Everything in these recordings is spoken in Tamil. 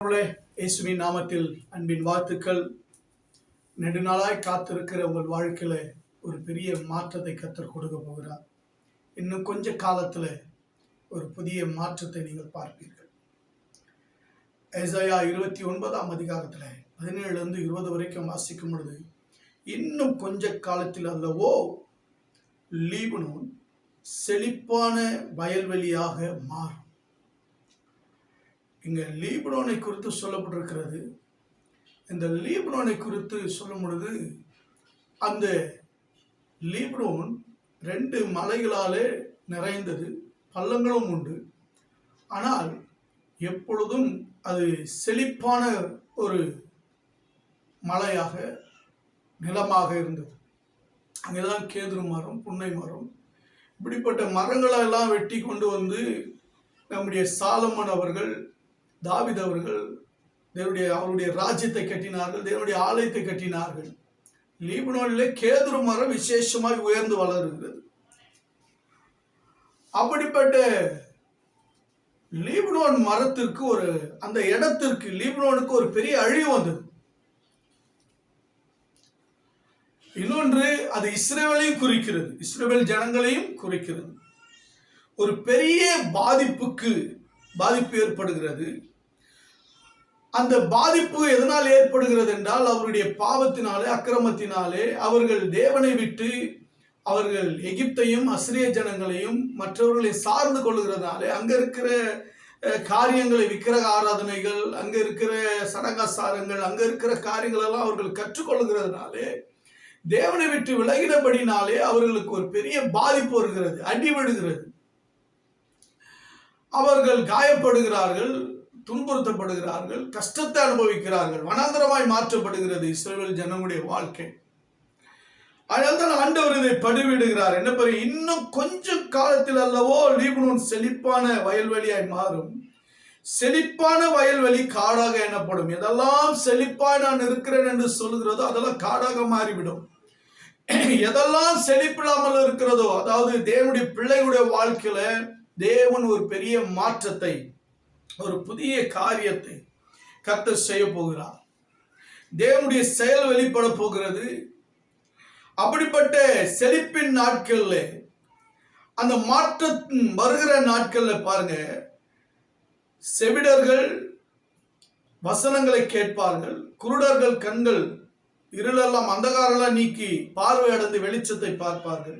இயேசுவின் நாமத்தில் அன்பின் வாழ்த்துக்கள். நெடுநாளாய் காத்திருக்கிற உங்கள் வாழ்க்கையில ஒரு பெரிய மாற்றத்தை கர்த்தர் கொடுக்க போகிறார். இன்னும் கொஞ்ச காலத்துல ஒரு புதிய மாற்றத்தை நீங்கள் பார்ப்பீர்கள். ஏசாயா 29ஆம் அதிகாரத்துல 17 20 வரைக்கும் வாசிக்கும் பொழுது, இன்னும் கொஞ்ச காலத்தில் அல்லவோ லீபனோன் செழிப்பான வயல்வெளியாக மாறும். இங்க லீபனோனை குறித்து சொல்லப்பட்டிருக்கிறது. இந்த லீபனோனை குறித்து சொல்லும் பொழுது, அந்த லீபனோன் 2 மலைகளாலே நிறைந்தது, பள்ளங்களும் உண்டு. ஆனால் எப்பொழுதும் அது செழிப்பான ஒரு மலையாக நிலமாக இருந்தது. அங்கேதான் கேதுரு மரம், புன்னை மரம், இப்படிப்பட்ட மரங்களெல்லாம் வெட்டி கொண்டு வந்து நம்முடைய சாலமன் அவர்கள், தாவீது அவர்கள் அவருடைய ராஜ்யத்தை கட்டினார்கள், தேவனுடைய ஆலயத்தை கட்டினார்கள். லீபனோனிலே கேதுரு மரம் விசேஷமாய் உயர்ந்து வளருகிறது. அப்படிப்பட்ட லீபனோன் மரத்திற்கு அந்த இடத்திற்கு லீபனோனுக்கு ஒரு பெரிய அழிவு வந்தது. இன்னொன்று, அது இஸ்ரவேலையும் குறிக்கிறது, இஸ்ரவேல் ஜனங்களையும் குறிக்கிறது. ஒரு பெரிய பாதிப்பு ஏற்படுகிறது. அந்த பாதிப்பு எதனால் ஏற்படுகிறது என்றால், அவருடைய பாவத்தினாலே, அக்கிரமத்தினாலே அவர்கள் தேவனை விட்டு அவர்கள் எகிப்தையும் அசிரிய ஜனங்களையும் மற்றவர்களை சார்ந்து கொள்ளுகிறதுனாலே, அங்க இருக்கிற காரியங்களை, விக்கிரக ஆராதனைகள், அங்க இருக்கிற சடங்காசாரங்கள், அங்க இருக்கிற காரியங்கள் எல்லாம் அவர்கள் கற்றுக்கொள்ளுகிறதுனாலே, தேவனை விட்டு விலகினபடினாலே அவர்களுக்கு ஒரு பெரிய பாதிப்பு வருகிறது, அடிபடுகிறது. அவர்கள் காயப்படுகிறார்கள், துன்புறுத்தப்படுகிறார்கள், கஷ்டத்தை அனுபவிக்கிறார்கள், வனாந்தரமாய் மாற்றப்படுகிறது இஸ்ரவேல் ஜனங்களுடைய வாழ்க்கை. அதனால்தான் ஆண்டவர் இதை பதிவிடுகிறார். என்ன பெரிய, இன்னும் கொஞ்சம் காலத்தில் அல்லவோ லீபனோன் செழிப்பான வயல்வெளியாய் மாறும். செழிப்பான வயல்வெளி காடாக எண்ணப்படும். எதெல்லாம் செழிப்பாய் நான் இருக்கிறேன் என்று சொல்கிறதோ அதெல்லாம் காடாக மாறிவிடும். எதெல்லாம் செழிப்பில்லாமல் இருக்கிறதோ, அதாவது தேவனுடைய பிள்ளைகளுடைய வாழ்க்கையில தேவன் ஒரு பெரிய மாற்றத்தை, ஒரு புதிய காரியத்தை கர்த்தர் செய்ய போகிறார். தேவனுடைய செயல் வெளிப்பட போகிறது. அப்படிப்பட்ட செழிப்பின் நாட்கள்ல, அந்த மாற்றம் வருகிற நாட்கள்ல பாருங்க, செவிடர்கள் வசனங்களை கேட்பார்கள், குருடர்கள் கண்கள் இருளெல்லாம் அந்தகாரெல்லாம் நீக்கி பார்வை அடைந்து வெளிச்சத்தை பார்ப்பார்கள்,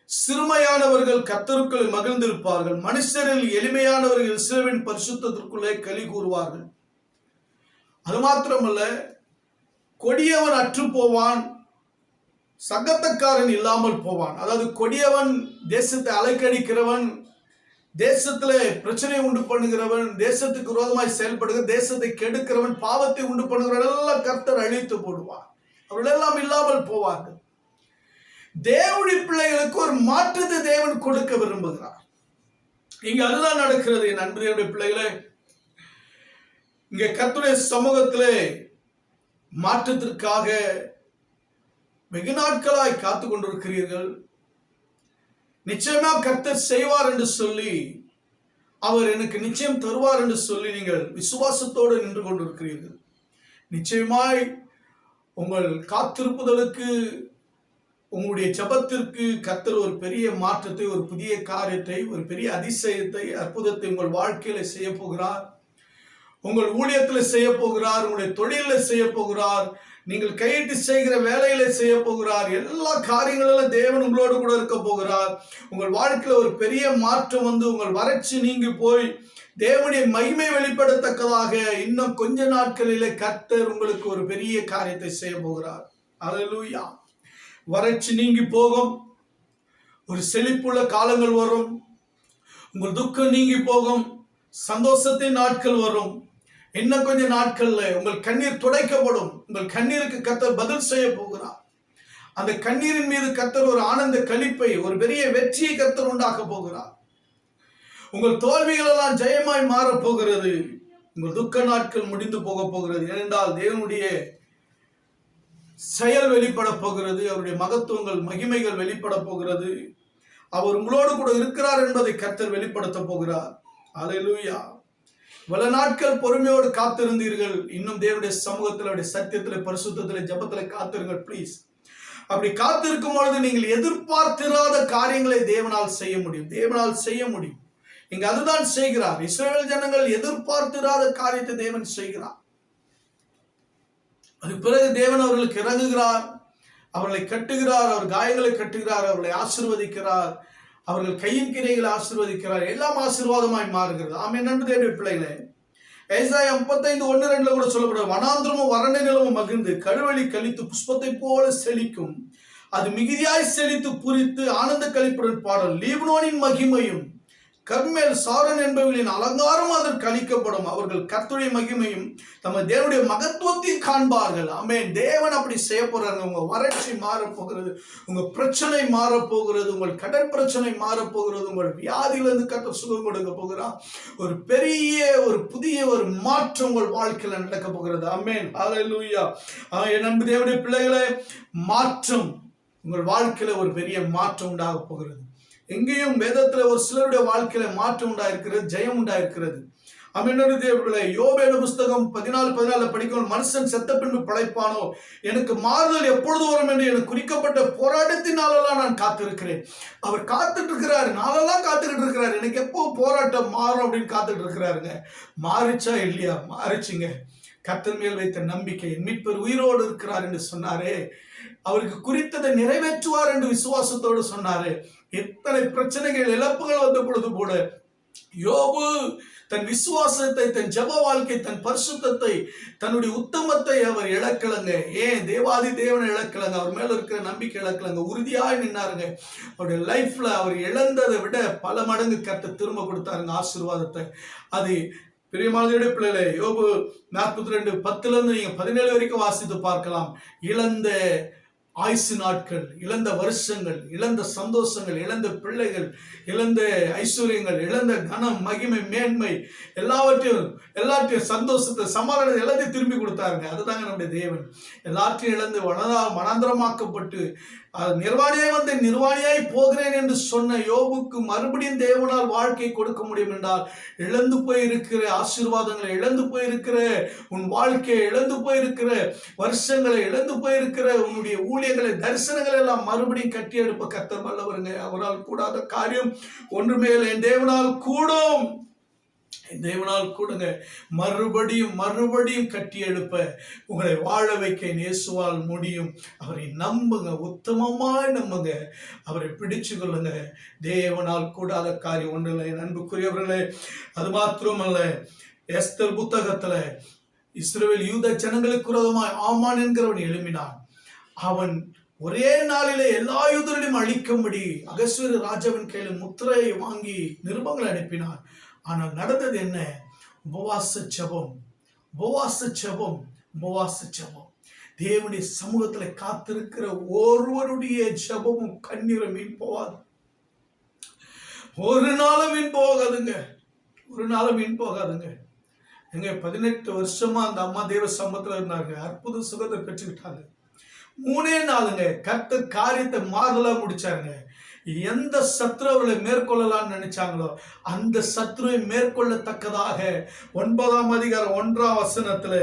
சிறுமையானவர்கள் கர்த்தருக்குள் மகிழ்ந்திருப்பார்கள், மனுஷரில் எளிமையானவர்கள் இஸ்ரவேலின் பரிசுத்தத்திற்குள்ளே களி கூறுவார்கள். அது மாத்திரமல்ல, கொடியவன் அற்று போவான், சங்கத்தக்காரன் இல்லாமல் போவான். அதாவது கொடியவன், தேசத்தை அலைக்கடிக்கிறவன், தேசத்துல பிரச்சனை உண்டு பண்ணுகிறவன், தேசத்துக்கு விரோதமாய் செயல்படுகிற, தேசத்தை கெடுக்கிறவன், பாவத்தை உண்டு பண்ணுகிறவன் எல்லாம் கர்த்தர் அழித்து போடுவார். அவர்கள் எல்லாம் இல்லாமல் போவார்கள். தேவனுடைய பிள்ளைகளுக்கு ஒரு மாற்றத்தை தேவன் கொடுக்க விரும்புகிறார். இங்க அதுதான் நடக்கிறது. என் அன்புடைய பிள்ளைகளே, இங்க கர்த்தருடைய சமூகத்திலே மாற்றத்திற்காக வெகு நாட்களாய் காத்து கொண்டிருக்கிறீர்கள். நிச்சயமா கர்த்தர் செய்வார் என்று சொல்லி, அவர் எனக்கு நிச்சயம் தருவார் என்று சொல்லி நீங்கள் விசுவாசத்தோடு நின்று கொண்டிருக்கிறீர்கள். நிச்சயமாய் உங்கள் காத்திருப்புதலுக்கு, உங்களுடைய ஜெபத்திற்கு கர்த்தர் ஒரு பெரிய மாற்றத்தை, ஒரு புதிய காரியத்தை, ஒரு பெரிய அதிசயத்தை, அற்புதத்தை உங்கள் வாழ்க்கையில செய்ய போகிறார். உங்கள் ஊழியத்தில் செய்ய போகிறார், உங்களுடைய தொழிலில் செய்ய போகிறார், நீங்கள் கையிட்டு செய்கிற வேலையில செய்ய போகிறார். எல்லா காரியங்களிலும் தேவன் உங்களோடு கூட இருக்க போகிறார். உங்கள் வாழ்க்கையில ஒரு பெரிய மாற்றம் வந்து உங்கள் வறட்சி நீங்கி போய் தேவனுடைய மகிமை வெளிப்படத்தக்கதாக இன்னும் கொஞ்ச நாட்களிலே கர்த்தர் உங்களுக்கு ஒரு பெரிய காரியத்தை செய்ய போகிறார். அல்லேலூயா. வறட்சி நீங்கி போகும், ஒரு செழிப்புள்ள காலங்கள் வரும், உங்கள் துக்கம் நீங்கி போகும், சந்தோஷத்தின் நாட்கள் வரும். இன்னும் கொஞ்ச நாட்கள்ல உங்கள் கண்ணீர் துடைக்கப்படும். உங்கள் கண்ணீருக்கு கர்த்தர் பதில் செய்ய போகிறார். அந்த கண்ணீரின் மீது கர்த்தர் ஒரு ஆனந்த களிப்பை, ஒரு பெரிய வெற்றியை கர்த்தர் உண்டாக்க போகிறார். உங்கள் தோல்விகள் எல்லாம் ஜெயமாய் மாறப் போகிறது. உங்கள் துக்க நாட்கள் முடிந்து போக போகிறது. ஏனென்றால் தேவனுடைய செயல் வெளிப்பட போகிறது. அவருடைய மகத்துவங்கள், மகிமைகள் வெளிப்பட போகிறது. அவர் உங்களோடு கூட இருக்கிறார் என்பதை கர்த்தர் வெளிப்படுத்த போகிறார். அல்லேலூயா. பல நாட்கள் பொறுமையோடு காத்திருந்தீர்கள். இன்னும் தேவனுடைய சமூகத்தில், அவருடைய சத்தியத்தில், பரிசுத்தத்தில், ஜபத்தில் காத்திருங்கள் ப்ளீஸ். அப்படி காத்திருக்கும் பொழுது நீங்கள் எதிர்பார்த்திராத காரியங்களை தேவனால் செய்ய முடியும். தேவனால் செய்ய முடியும். இங்க அதுதான் செய்கிறார். இஸ்ரவேல் ஜனங்கள் எதிர்பார்த்திராத காரியத்தை தேவன் செய்கிறார். அது பிறகு தேவன் அவர்களுக்கு இறங்குகிறார், அவர்களை கட்டுகிறார், அவர் காயங்களை கட்டுகிறார், அவர்களை ஆசீர்வதிக்கிறார், அவர்கள் கையின் கிரைகளை ஆசீர்வதிக்கிறார். எல்லாம் ஆசீர்வாதமாய் மாறுகிறது. ஆமென். நன்றி தேவனுடைய பிள்ளைகளே, ஏசாயா 35:1-2 கூட சொல்லப்படுது, வனாந்திரமும் வறண்ட நிலமும் மகிழ்ந்து கழுவழி கழித்து புஷ்பத்தை போல செழிக்கும், அது மிகுதியாய் செழித்து பூரித்து ஆனந்த களிப்புடன் பாடல். லீபனோனின் மகிமையும் கர்மேல் சாரன் என்பவர்களின் அலங்காரம் அதற்கு அளிக்கப்படும். அவர்கள் கர்த்தருடைய மகிமையும் தமது தேவனுடைய மகத்துவத்தையும் காண்பார்கள். ஆமென். தேவன் அப்படி செய்ய போறாங்க. உங்க வறட்சி மாறப்போகிறது, உங்க பிரச்சனை மாறப்போகிறது, உங்கள் கடன் பிரச்சனை மாறப்போகிறது, உங்கள் வியாதியிலிருந்து கர்த்தர் சுகம் கொடுக்க போகிறார். ஒரு பெரிய புதிய மாற்றம் உங்கள் வாழ்க்கையில நடக்க போகிறது. ஆமென். ஹல்லேலூயா. என் அன்பு தேவனுடைய பிள்ளைகளே, மாற்றம் உங்கள் வாழ்க்கையில ஒரு பெரிய மாற்றம் உண்டாக போகிறது. எங்கேயும் வேதத்துல ஒரு சிலருடைய வாழ்க்கையில மாற்றம் உண்டாயிருக்கிறது, ஜெயம் உண்டாயிருக்கிறது. தேவர்களே, யோபேல புஸ்தகம் 14:14 படிக்கும், மனுஷன் செத்த பின்பு படைப்பானோ, எனக்கு மாறுதல் எப்பொழுது வரும் என்று எனக்கு குறிக்கப்பட்ட போராட்டத்தினாலெல்லாம் நான் காத்திருக்கிறேன். அவர் காத்துட்டு இருக்கிறாரு, நாளெல்லாம் காத்துக்கிட்டு இருக்கிறாரு. எனக்கு எப்போ போராட்டம் மாறும் அப்படின்னு காத்துட்டு இருக்கிறாருங்க. மாறிச்சா இல்லையா? மாறிச்சுங்க. கர்த்தர் மேல் வைத்த நம்பிக்கை, மீட்பர் உயிரோடு இருக்கிறார் என்று சொன்னாரே, அவருக்கு குறித்ததை நிறைவேற்றுவார் என்று விசுவாசத்தோடு சொன்னாரு. எத்தனை பிரச்சனைகள், இழப்புகள் வந்த பொழுது கூட யோபு தன் விசுவாசத்தை, தன் ஜெப வாழ்க்கை, தன் பரிசுத்தத்தை, தன்னுடைய உத்தமத்தை அவர் இழக்கலங்க. ஏன்? தேவாதி தேவனை இழக்கலங்க. அவர் மேல இருக்கிற நம்பிக்கை இழக்கலங்க. உறுதியாய் நின்னாருங்க. அவருடைய லைஃப்ல அவர் இழந்ததை விட பல மடங்கு கர்த்தர் திரும்ப கொடுத்தாருங்க ஆசீர்வாதத்தை. அது பிரியமானவருடைய பிள்ளைகளே, யோபு 42:10 நீங்க 17 வரைக்கும் வாசித்து பார்க்கலாம். இழந்த ஆயுசு நாட்கள், இழந்த வருஷங்கள், இழந்த சந்தோஷங்கள், இழந்த பிள்ளைகள், இழந்த ஐஸ்வர்யங்கள், இழந்த கனம், மகிமை, மேன்மை, எல்லாத்தையும் சந்தோஷத்தை, சமாதானத்தை எல்லாத்தையும் திரும்பி கொடுத்தாருங்க. அதுதாங்க நம்முடைய தேவன். எல்லாத்தையும் இழந்து வனாந்திரமாக்கப்பட்டு நிர்வாணியாய் போகிறேன் என்று சொன்ன யோபுக்கு மறுபடியும் தேவனால் வாழ்க்கை கொடுக்க முடியும் என்றால், இழந்து போயிருக்கிற ஆசீர்வாதங்களை, இழந்து போயிருக்கிற உன் வாழ்க்கையை, இழந்து போயிருக்கிற வருஷங்களை, இழந்து போயிருக்கிற உன்னுடைய ஊழியங்களை, தரிசனங்களை எல்லாம் மறுபடியும் கட்டி எடுப்ப கர்த்தர் வல்லவருங்க. அவரால் கூடாத காரியம் ஒன்றுமே இல்லை. என் தேவனால் கூடும், என் தேவனால் கூடுங்க. மறுபடியும் கட்டி எழுப்ப, உங்களை வாழ வைக்க இயேசுவால் முடியும். அவரை நம்புங்க, உத்தமமாய் நம்புங்க, அவரை பிடிச்சு கொள்ளுங்க. தேவனால் கூடாத காரியம் ஒன்றில்லை. அன்புக்குரியவர்களே, அது மாத்திரமல்ல, எஸ்தர் புத்தகத்துல இஸ்ரவேல் யூத ஜனங்களுக்கு விரோதமாய் ஆமான் என்கிறவன் எழும்பினான். அவன் ஒரே நாளிலே எல்லா யூதர்களையும் அழிக்கும்படி அகஸ்வேரு ராஜாவின் கையில் முத்திரையை வாங்கி நிருபங்களை அனுப்பினான். ஆனால் நடந்தது என்ன? உபவாச ஜெபம். தேவனுடைய சமூகத்துல காத்திருக்கிற ஒருவருடைய ஜெபமும் கண்ணீரும் மீன் போகாது. ஒரு நாளும் மீன் போகாதுங்க. எங்க 18 வருஷமா அந்த அம்மா தேவ சமூகத்துல இருந்தாங்க. அற்புத சுகத்தை பெற்றுக்கிட்டாங்க. 3 நாளுங்க கர்த்தர் காரியத்தை மாறுதலா முடிச்சாருங்க. எந்த சத்ரு அவர்களை மேற்கொள்ளலாம்னு நினைச்சாங்களோ அந்த சத்ருவை மேற்கொள்ளத்தக்கதாக 9ஆம் அதிகாரம் 1ஆம் வசனத்துல,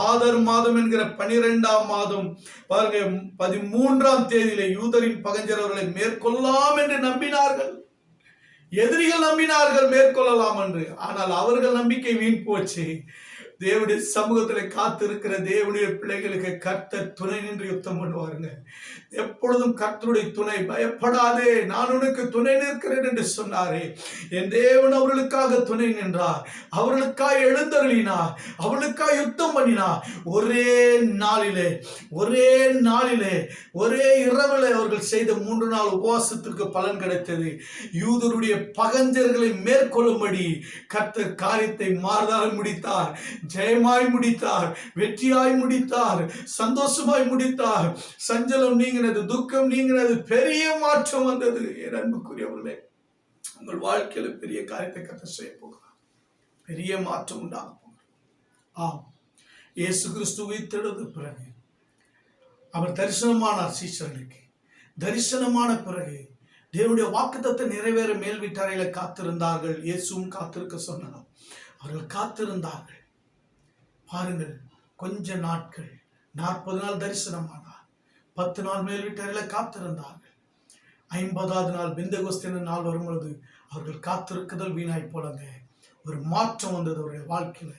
ஆதர் மாதம் என்கிற 12ஆம் மாதம் பாருங்க 13ஆம் தேதியில யூதரின் பகைஞர் அவர்களை மேற்கொள்ளலாம் என்று நம்பினார்கள். எதிரிகள் நம்பினார்கள் மேற்கொள்ளலாம் என்று. ஆனால் அவர்கள் நம்பிக்கை வீண் போச்சு. தேவனுடைய சமூகத்தில் காத்திருக்கிற தேவனுடைய பிள்ளைகளுக்கு கர்த்தர் துணை நின்று யுத்தம் பண்ணுவாருங்க. எப்பொழுதும் கர்த்தருடைய துணை. பயப்படாதே, நான் உனக்கு துணை நிற்கிறேன் என்று சொன்னாரே. என் தேவன் அவர்களுக்காக துணை நின்றார், அவர்களுக்காக எழுந்தருளினார், அவர்களுக்காக யுத்தம் பண்ணினார். ஒரே நாளிலே ஒரே இரவில் அவர்கள் செய்த 3 நாள் உபவாசத்திற்கு பலன் கிடைத்தது. யூதருடைய பகைஞர்களை மேற்கொள்ளும்படி கர்த்தர் காரியத்தை மாறுதலாய் முடித்தார், ஜெயமாய் முடித்தார், வெற்றியாய் முடித்தார், சந்தோஷமாய் முடித்தார். சஞ்சலம் நீங்கினது, துக்கம் நீங்கினது, பெரிய மாற்றம் வந்தது. என் அன்புக்குரியவர்களே, உங்கள் வாழ்க்கையில பெரிய காரியத்தை கர்த்தர் செய்ய போகிறார். பெரிய மாற்றம் உண்டாக போகிறார். ஆம், இயேசு கிறிஸ்து உயிர்த்தெழுந்த பிறகு அவர் தரிசனமானார் சீஷர்களுக்கு. தரிசனமான பிறகு தேவனுடைய வாக்குத்தத்தத்தை நிறைவேற மேல் வீட்டாரையில காத்திருந்தார்கள். இயேசுவும் காத்திருக்க சொன்னார். அவர்கள் காத்திருந்தார்கள். பாருங்கள், கொஞ்ச நாட்கள், 40 நாள் தரிசனமானார். 10 நாள் மேல் வீட்டறையில காத்திருந்தார்கள். 50வது நாள் பெந்தெகோஸ்தே நாள் வரும்பொழுது அவர்கள் காத்திருக்குதல் வீணாய் போலங்க. ஒரு மாற்றம் வந்தது அவருடைய வாழ்க்கையில.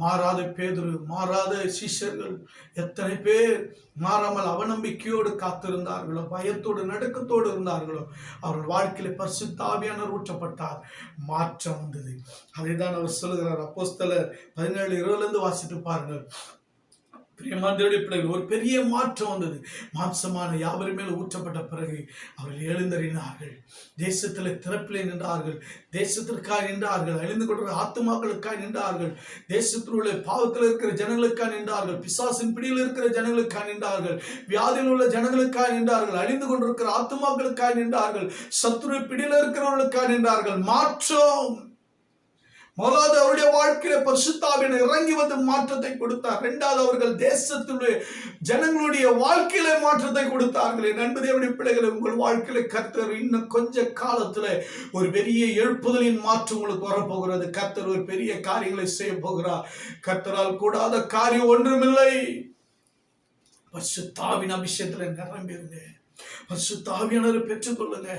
மாறாத பேதுரு, மாறாத சீஷர்கள் எத்தனை பேர் மாறாமல் அவநம்பிக்கையோடு காத்திருந்தார்களோ, பயத்தோடு நடுக்கத்தோடு இருந்தார்களோ, அவர்கள் வாழ்க்கையில பரிசுத்த ஆவியானவர் ஊற்றப்பட்டார். மாற்றம் வந்தது. அதைதான் அவர் சொல்லுகிறார். அப்போஸ்தலர் 17:20 வாசித்து பாருங்கள். பிரியமானவருடைய பிள்ளைகள், ஒரு பெரிய மாற்றம் வந்தது. மாம்சமான யாவரும் மேல் ஊற்றப்பட்ட பிறகு அவர்கள் எழுந்தறினார்கள். தேசத்தில் திறப்பிலே நின்றார்கள். தேசத்திற்காக நின்றார்கள். அழிந்து கொண்டிருக்கிற ஆத்துமாக்களுக்காக நின்றார்கள். தேசத்தில் உள்ள பாவத்தில் இருக்கிற ஜனங்களுக்காக நின்றார்கள். பிசாசின் பிடியில் இருக்கிற ஜனங்களுக்காக நின்றார்கள். வியாதியில் உள்ள ஜனங்களுக்காக நின்றார்கள். அழிந்து கொண்டிருக்கிற ஆத்துமாக்களுக்காக நின்றார்கள். சத்துரு பிடியில் இருக்கிறவர்களுக்காக நின்றார்கள். மாற்றம். முதலாவது அவருடைய வாழ்க்கையில பரிசுத்த ஆவியானவர் இறங்கி வந்து மாற்றத்தை கொடுத்தார். இரண்டாவது அவர்கள் தேசத்துடைய ஜனங்களுடைய வாழ்க்கையில மாற்றத்தை கொடுத்தார்கள். என் அன்பு தேவனுடைய பிள்ளைகளை, உங்கள் வாழ்க்கையில கர்த்தர் இன்னும் கொஞ்ச காலத்துல ஒரு பெரிய எழுப்புதலின் மாற்றம் உங்களுக்கு வரப்போகிறது. கர்த்தர் ஒரு பெரிய காரியங்களை செய்ய போகிறார். கர்த்தரால் கூடாத காரியம் ஒன்றுமில்லை. பரிசுத்த ஆவியின் அபிஷேகத்துல நிரம்பிருங்க. பரிசுத்த ஆவியானவரை பெற்றுக்கொள்ளுங்க.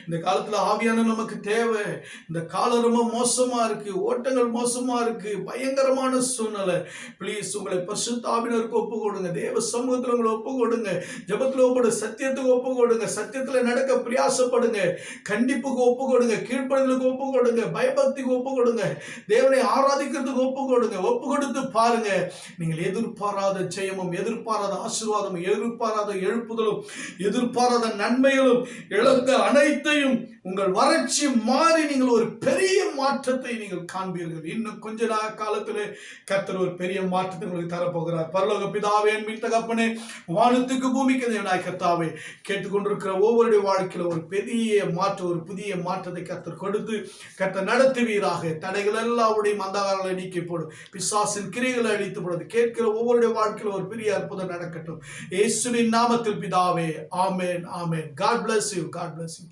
இந்த காலத்துல ஆவியானவர் நமக்கு தேவை. இந்த காலம் ரொம்ப மோசமா இருக்கு. ஓட்டங்கள் மோசமா இருக்கு. பயங்கரமான சூழ்நிலை. பிளீஸ் உங்களை பரிசுத்த ஆவியானவருக்கு ஒப்பு கொடுங்க. தேவ சமூகத்துல உங்களை ஒப்பு கொடுங்க. ஜெபத்துல ஒப்பு, சத்தியத்துக்கு ஒப்பு கொடுங்க. சத்தியத்துல நடக்க பிரயாசப்படுங்க. கண்டிப்புக்கு ஒப்பு கொடுங்க. கீழ்ப்படிதலுக்கு ஒப்பு கொடுங்க. பயபக்திக்கு ஒப்பு கொடுங்க. தேவனை ஆராதிக்கிறதுக்கு ஒப்பு கொடுங்க. ஒப்பு கொடுத்து பாருங்க. நீங்கள் எதிர்பாராத ஜெயமும், எதிர்பாராத ஆசீர்வாதமும், எதிர்பாராத எழுப்புதலும், எதிர்பாராத நன்மைகளும், இழந்த அனைத்தையும் உங்கள் வறட்சி மாறி நீங்கள் ஒரு பெரிய மாற்றத்தை நீங்கள் காண்பீர்கள். இன்னும் கொஞ்ச காலத்திலே கர்த்தர் ஒரு பெரிய மாற்றத்தை உங்களுக்கு தரப்போகிறார். பரலோக பிதாவே, அன்பின் தகப்பனே, வானத்துக்கு பூமிக்கு தேவனாய் கர்த்தாவே, கேட்டுக்கொண்டிருக்கிற ஒவ்வொருடைய வாழ்க்கையில ஒரு பெரிய மாற்றம், ஒரு புதிய மாற்றத்தை கர்த்தர் கொடுத்து கர்த்தர் நடத்துவீராக. தடைகள் எல்லாருடைய அந்தகாரங்களை நீக்கி போடும். பிசாசின் கிரியைகளை அழித்து போடுது. கேட்கிற ஒவ்வொருடைய வாழ்க்கையில ஒரு பெரிய அற்புதம் நடக்கட்டும். இயேசுவின் நாமத்தில் பிதாவே, ஆமென், ஆமென். God bless you. God bless you.